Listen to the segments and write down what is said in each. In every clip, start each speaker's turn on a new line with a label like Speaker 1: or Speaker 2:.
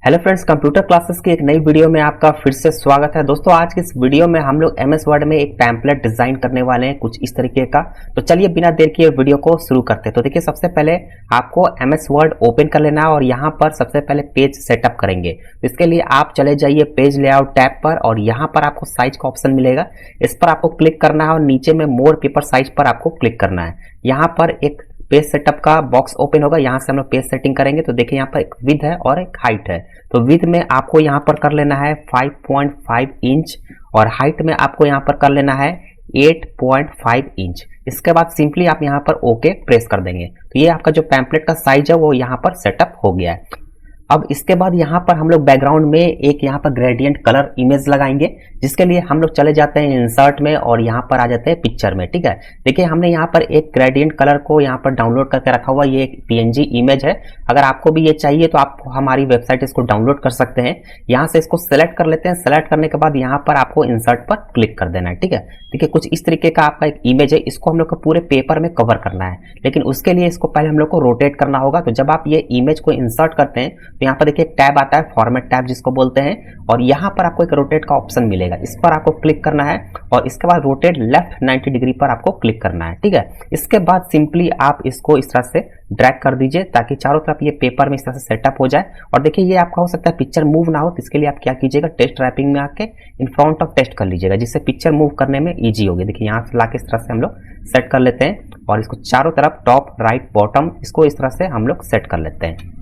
Speaker 1: Hello friends, computer classes की एक नई वीडियो में आपका फिर से स्वागत है। दोस्तों, आज की इस वीडियो में हम लोग एमएस वर्ड में एक पैम्पलेट डिजाइन करने वाले हैं कुछ इस तरीके का। तो चलिए बिना देर किए वीडियो को शुरू करते हैं। तो देखिए, सबसे पहले आपको एमएस वर्ड ओपन कर लेना है और यहाँ पर सबसे पहले पेज सेटअप करेंगे। तो इसके लिए आप चले जाइए पेज लेआउट टैब पर और यहाँ पर आपको साइज का ऑप्शन मिलेगा, इस पर आपको क्लिक करना है और नीचे में मोर पेपर साइज पर आपको क्लिक करना है। यहाँ पर एक पेज सेटअप का बॉक्स ओपन होगा, यहाँ से हम लोग पेज सेटिंग करेंगे। तो देखिए, यहाँ पर एक विड्थ है और एक हाइट है। तो विड्थ में आपको यहाँ पर कर लेना है 5.5 इंच और हाइट में आपको यहाँ पर कर लेना है 8.5 इंच। इसके बाद सिंपली आप यहाँ पर ओके प्रेस कर देंगे। तो ये आपका जो पैम्पलेट का साइज है वो यहाँ पर सेटअप हो गया है। अब इसके बाद यहाँ पर हम लोग बैकग्राउंड में एक यहाँ पर ग्रेडियंट कलर इमेज लगाएंगे, जिसके लिए हम लोग चले जाते हैं इंसर्ट में और यहाँ पर आ जाते हैं पिक्चर में। ठीक है, देखिए हमने यहाँ पर एक ग्रेडियंट कलर को यहाँ पर डाउनलोड करके रखा हुआ, ये एक पीएनजी इमेज है। अगर आपको भी ये चाहिए तो आप हमारी वेबसाइट इसको डाउनलोड कर सकते हैं। यहाँ से इसको सेलेक्ट कर लेते हैं। सेलेक्ट करने के बाद यहाँ पर आपको इंसर्ट पर क्लिक कर देना है। ठीक है, देखिए कुछ इस तरीके का आपका एक इमेज है। इसको हम लोग को पूरे पेपर में कवर करना है, लेकिन उसके लिए इसको पहले हम लोग को रोटेट करना होगा। तो जब आप ये इमेज को इंसर्ट करते हैं तो यहाँ पर देखिए एक टैब आता है, फॉर्मेट टैब जिसको बोलते हैं, और यहाँ पर आपको एक रोटेट का ऑप्शन मिलेगा। इस पर आपको क्लिक करना है और इसके बाद रोटेट लेफ्ट 90 डिग्री पर आपको क्लिक करना है। ठीक है, इसके बाद सिंपली आप इसको इस तरह से ड्रैग कर दीजिए ताकि चारों तरफ ये पेपर में इस तरह से सेटअप हो जाए। और देखिए ये आपका हो सकता है पिक्चर मूव ना हो, तो इसके लिए आप क्या कीजिएगा, टेस्ट रैपिंग में आके इन फ्रंट ऑफ टेस्ट कर लीजिएगा, जिससे पिक्चर मूव करने में ईजी होगी। देखिए यहाँ से लाके इस तरह से हम लोग सेट कर लेते हैं और इसको चारों तरफ टॉप राइट बॉटम इसको इस तरह से हम लोग सेट कर लेते हैं।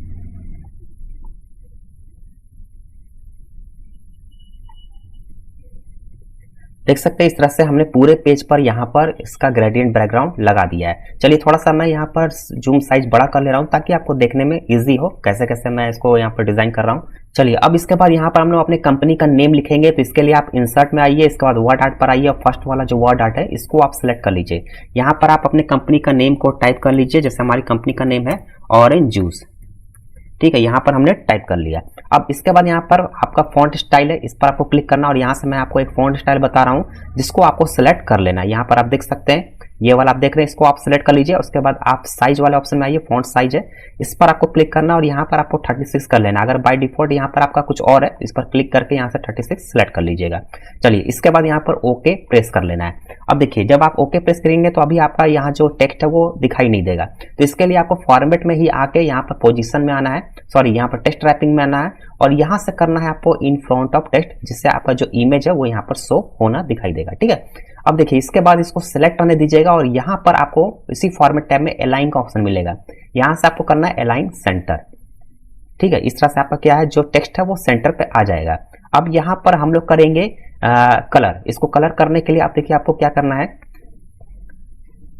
Speaker 1: देख सकते हैं इस तरह से हमने पूरे पेज पर यहाँ पर इसका ग्रेडियंट बैकग्राउंड लगा दिया है। चलिए थोड़ा सा मैं यहाँ पर जूम साइज बड़ा कर ले रहा हूँ ताकि आपको देखने में इजी हो कैसे कैसे मैं इसको यहाँ पर डिजाइन कर रहा हूँ। चलिए अब इसके बाद यहाँ पर हम लोग अपने कंपनी का नेम लिखेंगे। तो इसके लिए आप इंसर्ट में आइए, इसके बाद वर्ड आर्ट पर आइए और फर्स्ट वाला जो वर्ड आर्ट है इसको आप सिलेक्ट कर लीजिए। यहाँ पर आप अपने कंपनी का नेम को टाइप कर लीजिए। जैसे हमारी कंपनी का नेम है ऑरेंज जूस। ठीक है, यहाँ पर हमने टाइप कर लिया। अब इसके बाद यहाँ पर आपका फॉन्ट स्टाइल है, इस पर आपको क्लिक करना और यहाँ से मैं आपको एक फॉन्ट स्टाइल बता रहा हूँ जिसको आपको सेलेक्ट कर लेना है। यहाँ पर आप देख सकते हैं ये वाला आप देख रहे हैं, इसको आप सेलेक्ट कर लीजिए। उसके बाद आप साइज वाले ऑप्शन में आइए, फॉन्ट साइज है, इस पर आपको क्लिक करना और यहाँ पर आपको 36 कर लेना। अगर बाय डिफॉल्ट यहाँ पर आपका कुछ और है, इस पर क्लिक करके यहाँ से 36 सेलेक्ट कर लीजिएगा। चलिए इसके बाद यहाँ पर ओके प्रेस कर लेना है। अब देखिए जब आप ओके प्रेस करेंगे तो अभी आपका यहाँ जो टेक्स्ट है वो दिखाई नहीं देगा। तो इसके लिए आपको फॉर्मेट में ही आके यहाँ पर पोजीशन में आना है, सॉरी यहाँ पर टेक्स्ट रैपिंग में आना है और यहाँ से करना है आपको इन फ्रंट ऑफ टेक्स्ट, जिससे आपका जो इमेज है वो यहाँ पर शो होना दिखाई देगा। ठीक है, अब देखिए इसके बाद इसको सिलेक्ट करने दीजिएगा और यहाँ पर आपको इसी फॉर्मेट टैब में अलाइन का ऑप्शन मिलेगा। यहाँ से आपको करना है अलाइन सेंटर। ठीक है, इस तरह से आपका क्या है जो टेक्स्ट है वो सेंटर पे आ जाएगा। अब यहाँ पर हम लोग करेंगे कलर। इसको कलर करने के लिए आप देखिए आपको क्या करना है,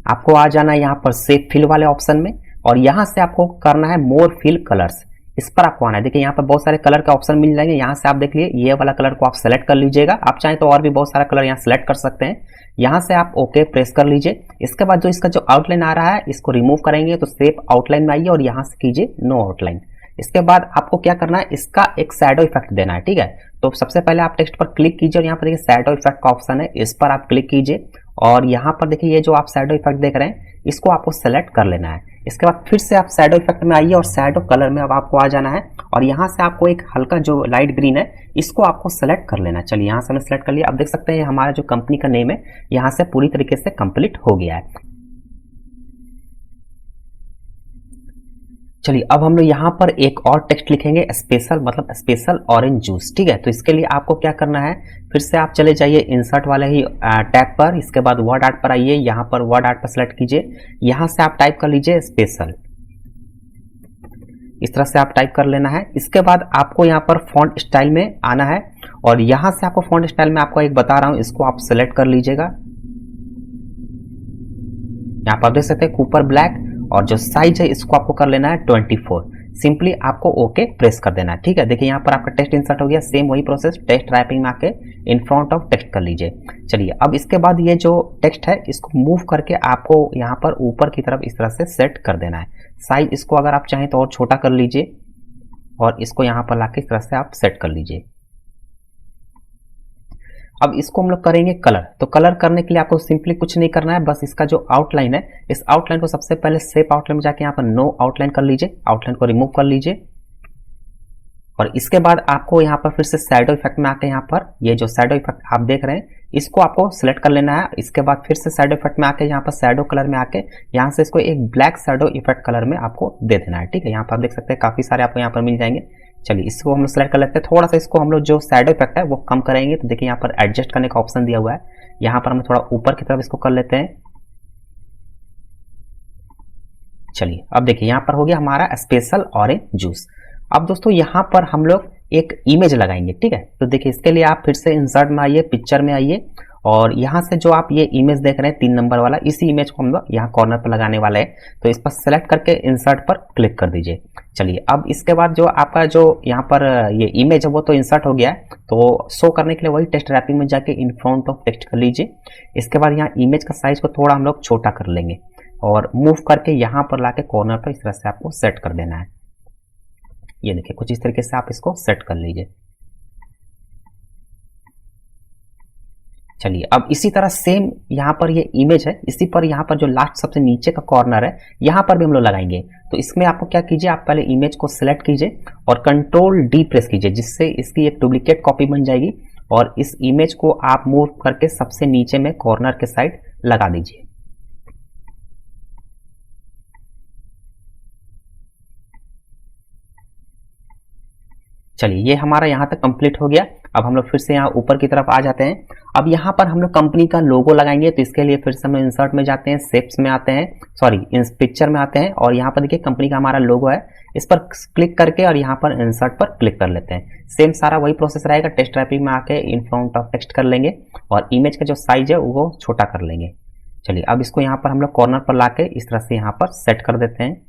Speaker 1: आपको आ जाना है यहाँ पर सेव फिल वाले ऑप्शन में और यहाँ से आपको करना है मोर फिल कलर्स, इस पर आपको आना है। देखिए यहाँ पर बहुत सारे कलर के ऑप्शन मिल जाएंगे। यहाँ से आप देख लिए ये वाला कलर को आप सेलेक्ट कर लीजिएगा। आप चाहें तो और भी बहुत सारा कलर यहाँ सेलेक्ट कर सकते हैं। यहाँ से आप ओके प्रेस कर लीजिए। इसके बाद जो इसका जो आउटलाइन आ रहा है इसको रिमूव करेंगे। तो सेव आउटलाइन में आइए और यहाँ से कीजिए नो आउटलाइन। इसके बाद आपको क्या करना है, इसका एक शैडो इफेक्ट देना है। ठीक है, तो सबसे पहले आप टेक्स्ट पर क्लिक कीजिए और यहाँ पर देखिए शैडो इफेक्ट का ऑप्शन है, इस पर आप क्लिक कीजिए और यहाँ पर देखिए ये जो आप शैडो इफेक्ट देख रहे हैं इसको आपको सेलेक्ट कर लेना है। इसके बाद फिर से आप शैडो इफेक्ट में आइए और शैडो कलर में अब आपको आ जाना है और यहाँ से आपको एक हल्का जो लाइट ग्रीन है इसको आपको सेलेक्ट कर लेना है। चलिए यहाँ से हमने सेलेक्ट कर लिया। अब देख सकते हैं हमारा जो कंपनी का नेम है यहाँ से पूरी तरीके से कंप्लीट हो गया है। चलिए अब हम लोग यहाँ पर एक और टेक्स्ट लिखेंगे, स्पेशल मतलब स्पेशल ऑरेंज जूस। ठीक है, तो इसके लिए आपको क्या करना है, फिर से आप चले जाइए इंसर्ट वाले ही टैब पर। इसके बाद वर्ड आर्ट पर आइए, यहाँ पर वर्ड आर्ट पर सेलेक्ट कीजिए। यहाँ से आप टाइप कर लीजिए स्पेशल, इस तरह से आप टाइप कर लेना है। इसके बाद आपको यहाँ पर फॉन्ट स्टाइल में आना है और यहाँ से आपको फॉन्ट स्टाइल में आपको एक बता रहा हूँ, इसको आप सेलेक्ट कर लीजिएगा। यहाँ पर देख सकते हैं कूपर ब्लैक और जो साइज है इसको आपको कर लेना है 24। सिंपली आपको ओके प्रेस कर देना है। ठीक है, देखिए यहाँ पर आपका टेक्स्ट इंसर्ट हो गया। सेम वही प्रोसेस टेक्स्ट रैपिंग में आके इन फ्रंट ऑफ टेक्स्ट कर लीजिए। चलिए अब इसके बाद ये जो टेक्स्ट है इसको मूव करके आपको यहाँ पर ऊपर की तरफ इस तरह से सेट कर देना है। साइज इसको अगर आप चाहें तो और छोटा कर लीजिए और इसको यहाँ पर लाके इस तरह से आप सेट कर लीजिए। अब इसको हम लोग करेंगे कलर। तो कलर करने के लिए आपको सिंपली कुछ नहीं करना है, बस इसका जो आउटलाइन है इस आउटलाइन को सबसे पहले शेप आउटलाइन में जाके यहाँ पर नो आउटलाइन कर लीजिए, आउटलाइन को रिमूव कर लीजिए। और इसके बाद आपको यहाँ पर फिर से शैडो इफेक्ट में आके यहाँ पर ये जो शैडो इफेक्ट आप देख रहे हैं इसको आपको सिलेक्ट कर लेना है। इसके बाद फिर से शैडो इफेक्ट में आके यहाँ पर शैडो कलर में आके यहाँ से इसको एक ब्लैक शैडो इफेक्ट कलर में आपको दे देना है। ठीक है, यहाँ पर आप देख सकते हैं काफी सारे आपको यहाँ पर मिल जाएंगे। चलिए इसको हम लोग सेलेक्ट कर लेते हैं। थोड़ा सा इसको हम लोग जो शैडो इफेक्ट है वो कम करेंगे। तो देखिए यहाँ पर एडजस्ट करने का ऑप्शन दिया हुआ है, यहाँ पर हम थोड़ा ऊपर की तरफ इसको कर लेते हैं। चलिए अब देखिए यहाँ पर हो गया हमारा स्पेशल ऑरेंज जूस। अब दोस्तों यहाँ पर हम लोग एक इमेज लगाएंगे। ठीक है, तो देखिए इसके लिए आप फिर से इंसर्ट में आइए, पिक्चर में आइए और यहाँ से जो आप ये इमेज देख रहे हैं 3 नंबर वाला, इसी इमेज को हम लोग यहाँ कॉर्नर पर लगाने वाले हैं। तो इस पर सेलेक्ट करके इंसर्ट पर क्लिक कर दीजिए। चलिए अब इसके बाद जो आपका जो यहाँ पर ये इमेज है वो तो इंसर्ट हो गया है। तो शो करने के लिए वही टेक्स्ट रैपिंग में जाके इन फ्रंट ऑफ टेक्स्ट कर लीजिए। इसके बाद यहाँ इमेज का साइज को थोड़ा हम लोग छोटा कर लेंगे और मूव करके यहाँ पर लाके कॉर्नर पर इस तरह से आपको सेट कर देना है। ये देखिए कुछ इस तरीके से आप इसको सेट कर लीजिए। चलिए अब इसी तरह सेम यहाँ पर ये इमेज है, इसी पर यहाँ पर जो लास्ट सबसे नीचे का कॉर्नर है यहाँ पर भी हम लोग लगाएंगे। तो इसमें आपको क्या कीजिए, आप पहले इमेज को सिलेक्ट कीजिए और कंट्रोल डी प्रेस कीजिए, जिससे इसकी एक डुप्लीकेट कॉपी बन जाएगी और इस इमेज को आप मूव करके सबसे नीचे में कॉर्नर के साइड लगा दीजिए। चलिए ये हमारा यहाँ तक कंप्लीट हो गया। अब हम लोग फिर से यहाँ ऊपर की तरफ आ जाते हैं। अब यहाँ पर हम लोग कंपनी का लोगो लगाएंगे। तो इसके लिए फिर से हम इंसर्ट में जाते हैं, शेप्स में आते हैं, सॉरी इन पिक्चर में आते हैं और यहाँ पर देखिए कंपनी का हमारा लोगो है, इस पर क्लिक करके और यहाँ पर इंसर्ट पर क्लिक कर लेते हैं। सेम सारा वही प्रोसेस रहेगा। टेक्स्ट रैपिंग में आके इन फ्रंट ऑफ टेक्स्ट कर लेंगे और इमेज का जो साइज है वो छोटा कर लेंगे। चलिए अब इसको यहाँ पर हम लोग कॉर्नर पर लाके इस तरह से यहाँ पर सेट कर देते हैं।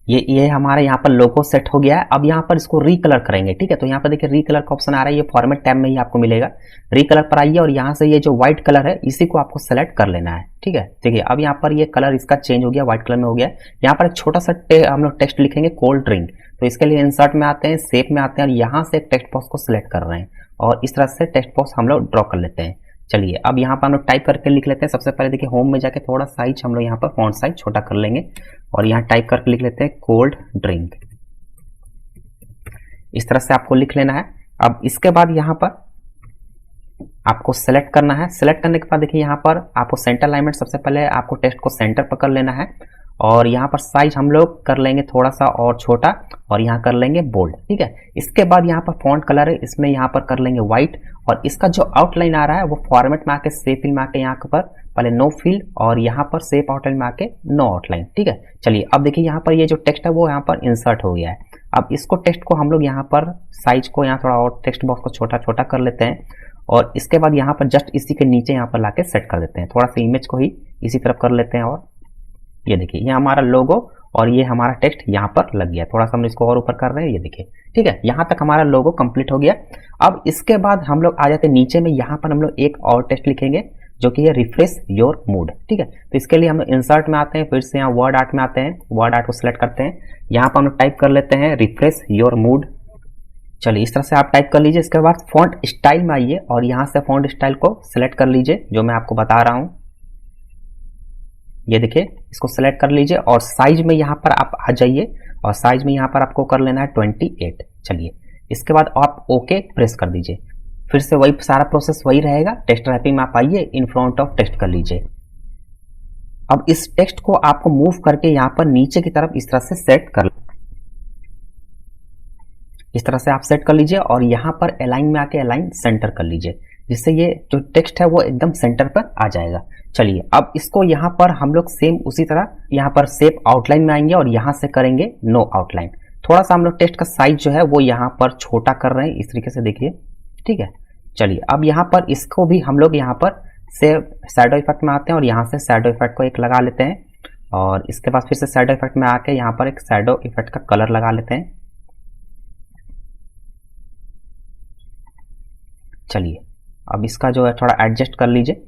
Speaker 1: ये हमारा यहाँ पर लोगो सेट हो गया है। अब यहाँ पर इसको रीकलर करेंगे। ठीक है, तो यहाँ पर देखिए रीकलर का ऑप्शन आ रहा है, ये फॉर्मेट टैब में ही आपको मिलेगा। रीकलर पर आइए और यहाँ से ये जो व्हाइट कलर है इसी को आपको सेलेक्ट कर लेना है। ठीक है, देखिए अब यहाँ पर ये कलर इसका चेंज हो गया, व्हाइट कलर में हो गया। यहाँ पर एक छोटा सा हम लोग टेक्स्ट लिखेंगे कोल्ड ड्रिंक। तो इसके लिए इंसर्ट में आते हैं, शेप में आते हैं और यहाँ से एक टेक्स्ट बॉक्स को सिलेक्ट कर रहे हैं और इस तरह से टेक्स्ट बॉक्स हम लोग ड्रॉ कर लेते हैं। चलिए अब यहाँ पर हम लोग टाइप करके लिख लेते हैं। सबसे पहले देखिए होम में जाके थोड़ा साइज हम लोग यहाँ पर फॉन्ट साइज छोटा कर लेंगे और यहाँ टाइप करके लिख लेते हैं कोल्ड ड्रिंक। इस तरह से आपको लिख लेना है। अब इसके बाद यहाँ पर आपको सेलेक्ट करना है। सेलेक्ट करने के बाद देखिए यहाँ पर आपको सेंटर अलाइनमेंट, सबसे पहले आपको टेक्स्ट को सेंटर पर कर लेना है और यहाँ पर साइज हम लोग कर लेंगे थोड़ा सा और छोटा और यहाँ कर लेंगे बोल्ड। ठीक है, इसके बाद यहाँ पर फॉन्ट कलर है, इसमें यहाँ पर कर लेंगे व्हाइट और इसका जो आउटलाइन आ रहा है वो फॉर्मेट में आके शेप फिल में आके यहाँ पर पहले नो फिल और यहाँ पर शेप आउटलाइन में आके नो आउटलाइन। ठीक है, चलिए अब देखिए यहाँ पर ये जो टेक्स्ट है वो यहाँ पर इंसर्ट हो गया है। अब इसको टेक्स्ट को हम लोग यहाँ पर साइज को यहाँ थोड़ा और टेक्स्ट बॉक्स को छोटा छोटा कर लेते हैं और इसके बाद यहाँ पर जस्ट इसी के नीचे यहाँ पर लाके सेट कर देते हैं। थोड़ा सा इमेज को ही इसी तरफ कर लेते हैं और ये देखिए ये हमारा लोगो और ये हमारा टेक्स्ट यहाँ पर लग गया। थोड़ा सा हम इसको और ऊपर कर रहे हैं, ये देखिए। ठीक है, यहाँ तक हमारा लोगो कंप्लीट हो गया। अब इसके बाद हम लोग आ जाते हैं नीचे में, यहाँ पर हम लोग एक और टेक्स्ट लिखेंगे जो कि है रिफ्रेश योर मूड। ठीक है, तो इसके लिए हम इंसर्ट में आते हैं, फिर से यहाँ वर्ड आर्ट में आते हैं, वर्ड आर्ट को सिलेक्ट करते हैं, यहाँ पर हम लोग टाइप कर लेते हैं रिफ्रेश योर मूड। चलिए इस तरह से आप टाइप कर लीजिए। इसके बाद फॉन्ट स्टाइल में आइए और यहाँ से फॉन्ट स्टाइल को सिलेक्ट कर लीजिए जो मैं आपको बता रहा हूँ। ये देखिए इसको सेलेक्ट कर लीजिए और साइज में यहाँ पर आप आ जाइए और साइज में यहाँ पर आपको कर लेना है 28। चलिए इसके बाद आप ओके प्रेस कर दीजिए। फिर से वही सारा प्रोसेस वही रहेगा। टेक्स्ट रैपिंग में आप आइए, इन फ्रंट ऑफ टेक्स्ट कर लीजिए। अब इस टेक्स्ट को आपको मूव करके यहाँ पर नीचे की तरफ इस तरह से सेट कर, इस तरह से आप सेट कर लीजिए और यहाँ पर अलाइन में आके अलाइन सेंटर कर लीजिए, जिससे ये जो टेक्स्ट है वो एकदम सेंटर पर आ जाएगा। चलिए अब इसको यहाँ पर हम लोग सेम उसी तरह यहाँ पर शेप आउटलाइन में आएंगे और यहाँ से करेंगे नो आउटलाइन। थोड़ा सा हम लोग टेक्स्ट का साइज जो है वो यहाँ पर छोटा कर रहे हैं, इस तरीके से देखिए। ठीक है, चलिए अब यहाँ पर इसको भी हम लोग यहाँ पर से शैडो इफेक्ट में आते हैं और यहाँ से शैडो इफेक्ट को एक लगा लेते हैं और इसके बाद फिर से शैडो इफेक्ट में आके यहाँ पर एक शैडो इफेक्ट का कलर लगा लेते हैं। चलिए अब इसका जो है थोड़ा एडजस्ट कर लीजिए।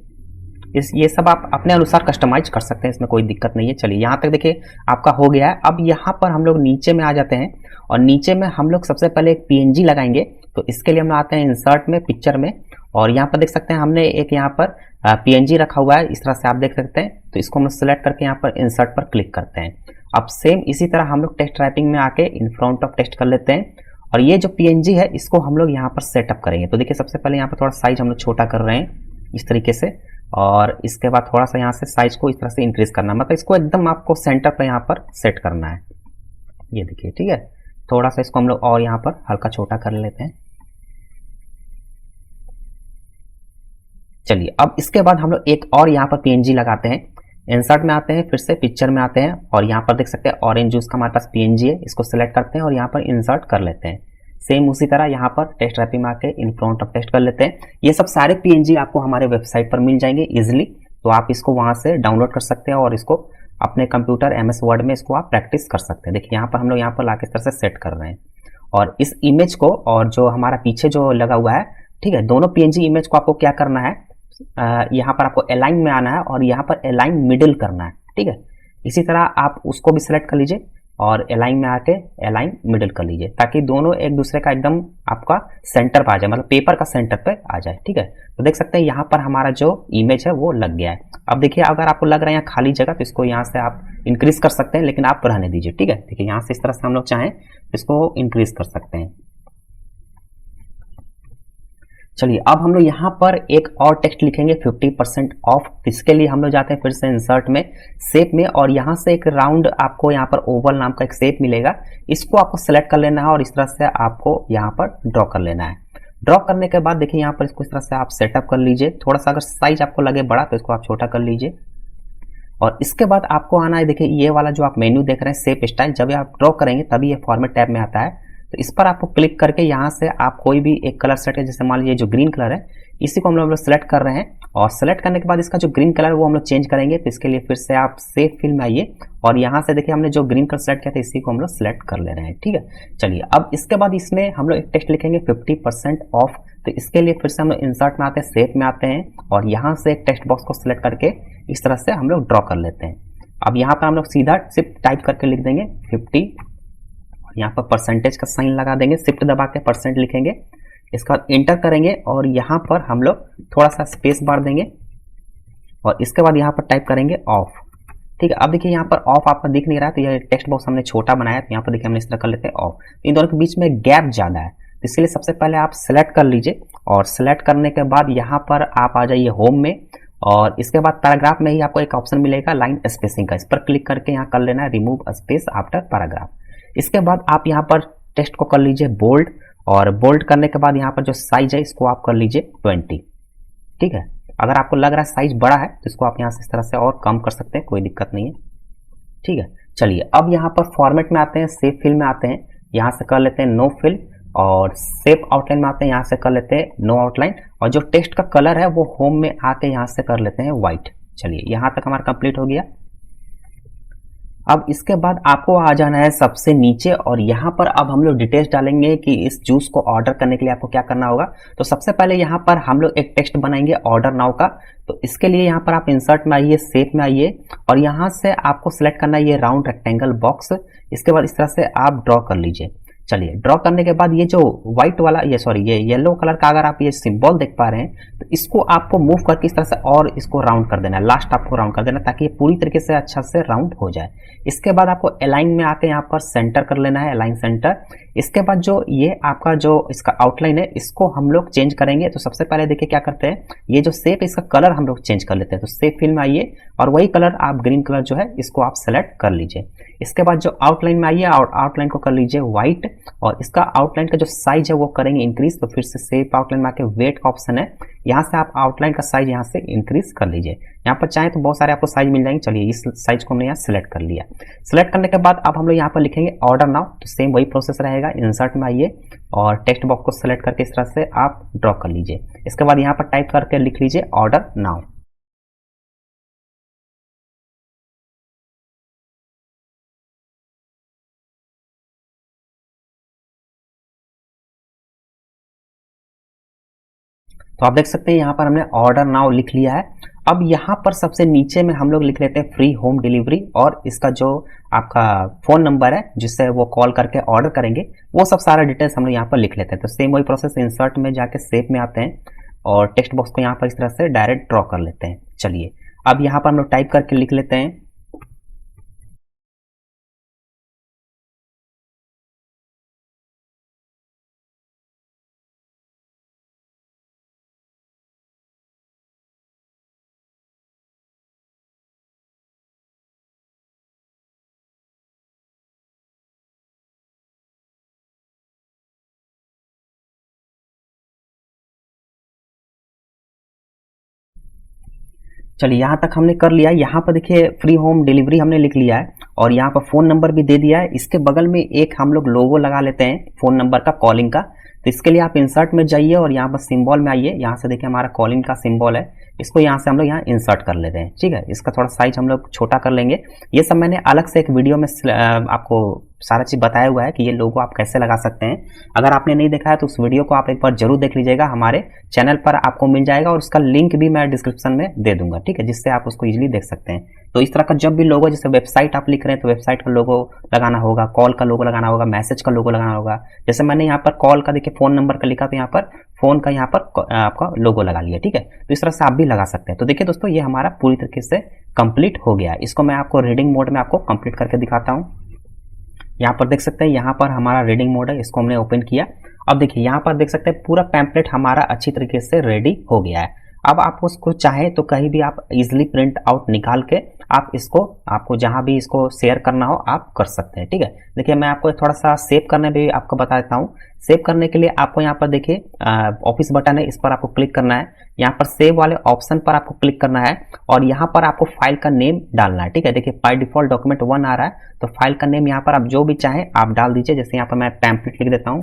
Speaker 1: ये सब आप अपने अनुसार कस्टमाइज कर सकते हैं, इसमें कोई दिक्कत नहीं है। चलिए यहाँ तक देखिए आपका हो गया है। अब यहाँ पर हम लोग नीचे में आ जाते हैं और नीचे में हम लोग सबसे पहले एक पीएनजी लगाएंगे। तो इसके लिए हम आते हैं इंसर्ट में, पिक्चर में और यहाँ पर देख सकते हैं हमने एक यहाँ पर पीएनजी रखा हुआ है, इस तरह से आप देख सकते हैं। तो इसको हम सेलेक्ट करके यहाँ पर इंसर्ट पर क्लिक करते हैं अब सेम इसी तरह हम लोग टेक्स्ट रैपिंग में आके इन फ्रंट ऑफ टेक्स्ट कर लेते हैं और ये जो पीएनजी है इसको हम लोग यहाँ पर सेटअप करेंगे। तो देखिए सबसे पहले यहाँ पर थोड़ा साइज हम लोग छोटा कर रहे हैं इस तरीके से, और इसके बाद थोड़ा सा यहाँ से साइज को इस तरह से इंक्रीज करना है, मतलब इसको एकदम आपको सेंटर पर यहाँ पर सेट करना है। ये देखिए ठीक है, थोड़ा सा इसको हम लोग और यहाँ पर हल्का छोटा कर लेते हैं। चलिए अब इसके बाद हम लोग एक और यहाँ पर पीएनजी लगाते हैं, इंसर्ट में आते हैं, फिर से पिक्चर में आते हैं और यहाँ पर देख सकते हैं ऑरेंज जूस का हमारे पास पीएनजी है, इसको सिलेक्ट करते हैं और यहाँ पर इंसर्ट कर लेते हैं। सेम उसी तरह यहाँ पर टेक्स्ट रैपिंग में आके इन फ्रंट ऑफ टेक्स्ट कर लेते हैं। ये सब सारे पीएनजी आपको हमारे वेबसाइट पर मिल जाएंगे इजिली, तो आप इसको वहां से डाउनलोड कर सकते हैं और इसको अपने कंप्यूटर एमएस वर्ड में इसको आप प्रैक्टिस कर सकते हैं। देखिए यहाँ पर हम लोग यहाँ पर लाके इस तरह से सेट कर रहे हैं और इस इमेज को और जो हमारा पीछे जो लगा हुआ है, ठीक है, दोनों पीएनजी इमेज को आपको क्या करना है, यहाँ पर आपको अलाइन में आना है और यहाँ पर अलाइन मिडिल करना है। ठीक है, इसी तरह आप उसको भी सिलेक्ट कर लीजिए और अलाइन में आके अलाइन मिडिल कर लीजिए ताकि दोनों एक दूसरे का एकदम आपका सेंटर पर आ जाए, मतलब पेपर का सेंटर पे आ जाए। ठीक है, तो देख सकते हैं यहाँ पर हमारा जो इमेज है वो लग गया है। अब देखिए अगर आपको लग रहा है यहाँ खाली जगह तो इसको यहाँ से आप इंक्रीज कर सकते हैं, लेकिन आप रहने दीजिए। ठीक है, देखिए यहाँ से इस तरह से हम लोग चाहें इसको इंक्रीज कर सकते हैं। चलिए अब हम लोग यहाँ पर एक और टेक्स्ट लिखेंगे 50% ऑफ। इसके लिए हम लोग जाते हैं फिर से इंसर्ट में, शेप में, और यहाँ से एक राउंड आपको यहाँ पर ओवल नाम का एक शेप मिलेगा, इसको आपको सेलेक्ट कर लेना है और इस तरह से आपको यहाँ पर ड्रॉ कर लेना है। ड्रॉ करने के बाद देखिए यहाँ पर इसको इस तरह से आप सेटअप कर लीजिए। थोड़ा सा अगर साइज आपको लगे बड़ा तो इसको आप छोटा कर लीजिए और इसके बाद आपको आना है, देखिए ये वाला जो आप मेन्यू देख रहे हैं शेप स्टाइल, जब आप ड्रॉ करेंगे तभी ये फॉर्मेट टैब में आता है। तो इस पर आपको क्लिक करके यहाँ से आप कोई भी एक कलर सेट है, जैसे मान लीजिए जो ग्रीन कलर है इसी को हम लोग सेलेक्ट कर रहे हैं और सेलेक्ट करने के बाद इसका जो ग्रीन कलर है वो हम लोग चेंज करेंगे। तो इसके लिए फिर से आप सेव फिल में आइए और यहाँ से देखिए हमने जो ग्रीन कलर सेलेक्ट किया था इसी को हम लोग सेलेक्ट कर ले रहे हैं। ठीक है, चलिए अब इसके बाद इसमें हम लोग एक टेक्स्ट लिखेंगे 50% ऑफ। तो इसके लिए फिर से हम लोग इंसर्ट में आते हैं, शेप में आते हैं और यहाँ से एक टेक्स्ट बॉक्स को सिलेक्ट करके इस तरह से हम लोग ड्रॉ कर लेते हैं। अब यहाँ पर हम लोग सीधा सिर्फ टाइप करके लिख देंगे 50, यहाँ पर परसेंटेज का साइन लगा देंगे, शिफ्ट दबा के परसेंट लिखेंगे, इसका इंटर करेंगे और यहाँ पर हम लोग थोड़ा सा स्पेस बार देंगे और इसके बाद यहाँ पर टाइप करेंगे ऑफ। ठीक है, अब देखिए यहाँ पर ऑफ आपका दिख नहीं रहा है तो यह टेक्स्ट बॉक्स हमने छोटा बनाया, तो यहाँ पर देखिए हमने इस तरह कर लेते हैं ऑफ। इन दोनों के बीच में गैप ज़्यादा है तो इसके लिए सबसे पहले आप सेलेक्ट कर लीजिए और सेलेक्ट करने के बाद यहाँ पर आप आ जाइए होम में और इसके बाद पैराग्राफ में ही आपको एक ऑप्शन मिलेगा लाइन स्पेसिंग का, इस पर क्लिक करके यहाँ कर लेना है रिमूव स्पेस आफ्टर पैराग्राफ। इसके बाद आप यहाँ पर टेक्स्ट को कर लीजिए बोल्ड और बोल्ड करने के बाद यहाँ पर जो साइज है इसको आप कर लीजिए 20। ठीक है, अगर आपको लग रहा है साइज बड़ा है तो इसको आप यहाँ से इस तरह से और कम कर सकते हैं, कोई दिक्कत नहीं है। ठीक है, चलिए अब यहाँ पर फॉर्मेट में आते हैं, सेव फिल में आते हैं, यहाँ से कर लेते हैं नो फिल और सेव आउटलाइन में आते हैं, यहाँ से कर लेते हैं नो आउटलाइन और जो टेक्स्ट का कलर है वो होम में आके यहाँ से कर लेते हैं व्हाइट। चलिए यहाँ तक हमारा कंप्लीट हो गया। अब इसके बाद आपको आ जाना है सबसे नीचे और यहाँ पर अब हम लोग डिटेल्स डालेंगे कि इस जूस को ऑर्डर करने के लिए आपको क्या करना होगा। तो सबसे पहले यहाँ पर हम लोग एक टेक्स्ट बनाएंगे ऑर्डर नाउ का। तो इसके लिए यहाँ पर आप इंसर्ट में आइए, शेप में आइए और यहाँ से आपको सिलेक्ट करना है ये राउंड रेक्टेंगल बॉक्स। इसके बाद इस तरह से आप ड्रॉ कर लीजिए। चलिए ड्रॉ करने के बाद ये जो व्हाइट वाला ये येलो कलर का अगर आप ये सिंबल देख पा रहे हैं तो इसको आपको मूव करके इस तरह से और इसको राउंड कर देना है, लास्ट आपको राउंड कर देना ताकि ये पूरी तरीके से अच्छा से राउंड हो जाए। इसके बाद आपको अलाइन में आके यहाँ पर सेंटर कर लेना है, अलाइन सेंटर। इसके बाद जो ये आपका जो इसका आउटलाइन है इसको हम लोग चेंज करेंगे। तो सबसे पहले देखिए क्या करते हैं, ये जो शेप इसका कलर हम लोग चेंज कर लेते हैं। तो शेप फिल में आइए और वही कलर आप ग्रीन कलर जो है इसको आप सेलेक्ट कर लीजिए। इसके बाद जो आउटलाइन में आइए और आउटलाइन को कर लीजिए व्हाइट और इसका आउटलाइन का जो साइज है वो करेंगे इंक्रीज। तो फिर से शेप आउटलाइन में आके वेट का ऑप्शन है, यहाँ से आप आउटलाइन का साइज यहाँ से इंक्रीज कर लीजिए। यहाँ पर चाहे तो बहुत सारे आपको साइज मिल जाएंगे। चलिए इस साइज को हमने यहाँ सिलेक्ट कर लिया। सिलेक्ट करने के बाद अब हम लोग यहाँ पर लिखेंगे ऑर्डर नाउ। तो सेम वही प्रोसेस रहेगा, इंसर्ट में आइए और टेक्स्ट बॉक्स को सिलेक्ट करके इस तरह से आप ड्रॉ कर लीजिए। इसके बाद यहाँ पर टाइप करके लिख लीजिए ऑर्डर नाउ। तो आप देख सकते हैं यहाँ पर हमने ऑर्डर नाउ लिख लिया है। अब यहाँ पर सबसे नीचे में हम लोग लिख लेते हैं फ्री होम डिलीवरी और इसका जो आपका फ़ोन नंबर है जिससे वो कॉल करके ऑर्डर करेंगे वो सब सारा डिटेल्स हम लोग यहाँ पर लिख लेते हैं। तो सेम वही प्रोसेस, इंसर्ट में जाके शेप में आते हैं और टेक्स्ट बॉक्स को यहाँ पर इस तरह से डायरेक्ट ड्रॉ कर लेते हैं। चलिए अब यहाँ पर हम लोग टाइप करके लिख लेते हैं चलिए यहाँ तक हमने कर लिया है। यहाँ पर देखिए फ्री होम डिलीवरी हमने लिख लिया है और यहाँ पर फ़ोन नंबर भी दे दिया है। इसके बगल में एक हम लोग लोगो लगा लेते हैं फ़ोन नंबर का, कॉलिंग का। तो इसके लिए आप इंसर्ट में जाइए और यहाँ पर सिंबल में आइए। यहाँ से देखिए हमारा कॉलिंग का सिंबल है, इसको यहाँ से हम लोग यहाँ इंसर्ट कर लेते हैं। ठीक है, इसका थोड़ा साइज हम लोग छोटा कर लेंगे। ये सब मैंने अलग से एक वीडियो में आपको सारा चीज़ बताया हुआ है कि ये लोगो आप कैसे लगा सकते हैं। अगर आपने नहीं देखा है तो उस वीडियो को आप एक बार जरूर देख लीजिएगा, हमारे चैनल पर आपको मिल जाएगा और उसका लिंक भी मैं डिस्क्रिप्शन में दे दूंगा। ठीक है, जिससे आप उसको इजीली देख सकते हैं। तो इस तरह का जब भी लोगो, जैसे वेबसाइट आप लिख रहे हैं तो वेबसाइट का लोगो लगाना होगा, कॉल का लोगो लगाना होगा, मैसेज का लोगो लगाना होगा। जैसे मैंने यहाँ पर कॉल का देखिए फ़ोन नंबर का लिखा, तो यहाँ पर फ़ोन का यहाँ पर आपका लोगो लगा लिया। ठीक है, तो इस तरह से आप भी लगा सकते हैं। तो देखिए दोस्तों, ये हमारा पूरी तरीके से कंप्लीट हो गया है। इसको मैं आपको रीडिंग मोड में आपको कंप्लीट करके दिखाता हूँ। यहाँ पर देख सकते हैं, यहाँ पर हमारा रीडिंग मोड है, इसको हमने ओपन किया। अब देखिए यहाँ पर देख सकते हैं पूरा पैम्पलेट हमारा अच्छी तरीके से रेडी हो गया है। अब आप उसको चाहें तो कहीं भी आप इजीली प्रिंट आउट निकाल के आप इसको, आपको जहां भी इसको शेयर करना हो आप कर सकते हैं। ठीक है, देखिए मैं आपको थोड़ा सा सेव करने भी आपको बता देता हूँ। सेव करने के लिए आपको यहाँ पर देखिए ऑफिस बटन है, इस पर आपको क्लिक करना है। यहाँ पर सेव वाले ऑप्शन पर आपको क्लिक करना है और यहाँ पर आपको फाइल का नेम डालना है। ठीक है, देखिए बाय डिफॉल्ट डॉक्यूमेंट 1 आ रहा है, तो फाइल का नेम यहाँ पर आप जो भी चाहें आप डाल दीजिए। जैसे यहाँ पर मैं पैम्पलेट लिख देता हूँ।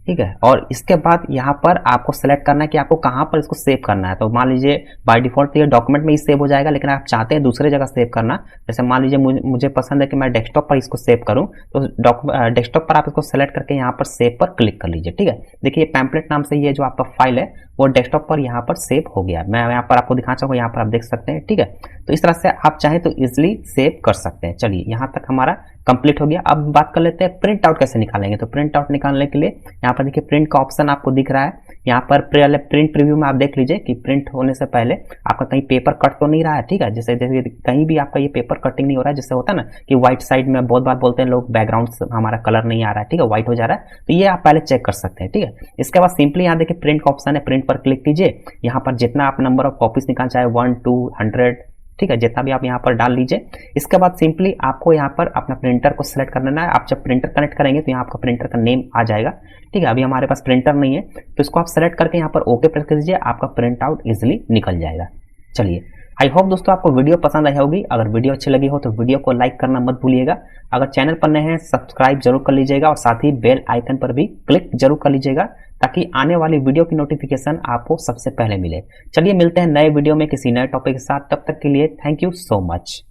Speaker 1: ठीक है, और इसके बाद यहाँ पर आपको सेलेक्ट करना है कि आपको कहाँ पर इसको सेव करना है। तो मान लीजिए बाय डिफॉल्ट तो ये डॉक्यूमेंट में ही सेव हो जाएगा, लेकिन आप चाहते हैं दूसरे जगह सेव करना। जैसे मान लीजिए मुझे पसंद है कि मैं डेस्कटॉप पर इसको सेव करूँ, तो डेस्कटॉप पर आप इसको सेलेक्ट करके यहाँ पर सेव पर क्लिक कर लीजिए। ठीक है, देखिए पैम्पलेट नाम से ये जो आपका फाइल है वो डेस्कटॉप पर यहाँ पर सेव हो गया। मैं यहाँ पर आपको दिखाना चाहूँगा, यहाँ पर आप देख सकते हैं। ठीक है, तो इस तरह से आप चाहें तो इजिली सेव कर सकते हैं। चलिए यहाँ तक हमारा कंप्लीट हो गया। अब बात कर लेते हैं प्रिंट आउट कैसे निकालेंगे। तो प्रिंट आउट निकालने के लिए यहाँ पर देखिए प्रिंट का ऑप्शन आपको दिख रहा है। यहाँ पर प्रिंट प्रीव्यू में आप देख लीजिए कि प्रिंट होने से पहले आपका कहीं पेपर कट तो नहीं रहा है। ठीक है, जैसे कहीं भी आपका ये पेपर कटिंग नहीं हो रहा है, जिससे होता है ना कि व्हाइट साइड में बहुत बार बोलते हैं लोग बैकग्राउंड हमारा कलर नहीं आ रहा है, ठीक है, व्हाइट हो जा रहा है, तो ये आप पहले चेक कर सकते हैं। ठीक है, इसके बाद सिंपली यहाँ देखिए प्रिंट का ऑप्शन है, प्रिंट पर क्लिक कीजिए। यहाँ पर जितना आप नंबर ऑफ कॉपीज निकालना चाहे 1, 2, 100, ठीक है, जितना भी आप यहाँ पर डाल लीजिए। इसके बाद सिंपली आपको यहाँ पर अपना प्रिंटर को सिलेक्ट कर लेना है। आप जब प्रिंटर कनेक्ट करेंगे तो यहाँ आपका प्रिंटर का नेम आ जाएगा। ठीक है, अभी हमारे पास प्रिंटर नहीं है तो इसको आप सेलेक्ट करके यहाँ पर ओके प्रेस कर दीजिए, आपका प्रिंट आउट इजिली निकल जाएगा। चलिए, आई होप दोस्तों आपको वीडियो पसंद आई होगी। अगर वीडियो अच्छी लगी हो तो वीडियो को लाइक करना मत भूलिएगा। अगर चैनल पर नए हैं सब्सक्राइब जरूर कर लीजिएगा और साथ ही बेल आइकन पर भी क्लिक जरूर कर लीजिएगा ताकि आने वाली वीडियो की नोटिफिकेशन आपको सबसे पहले मिले। चलिए मिलते हैं नए वीडियो में किसी नए टॉपिक के साथ, तब तक के लिए थैंक यू सो मच।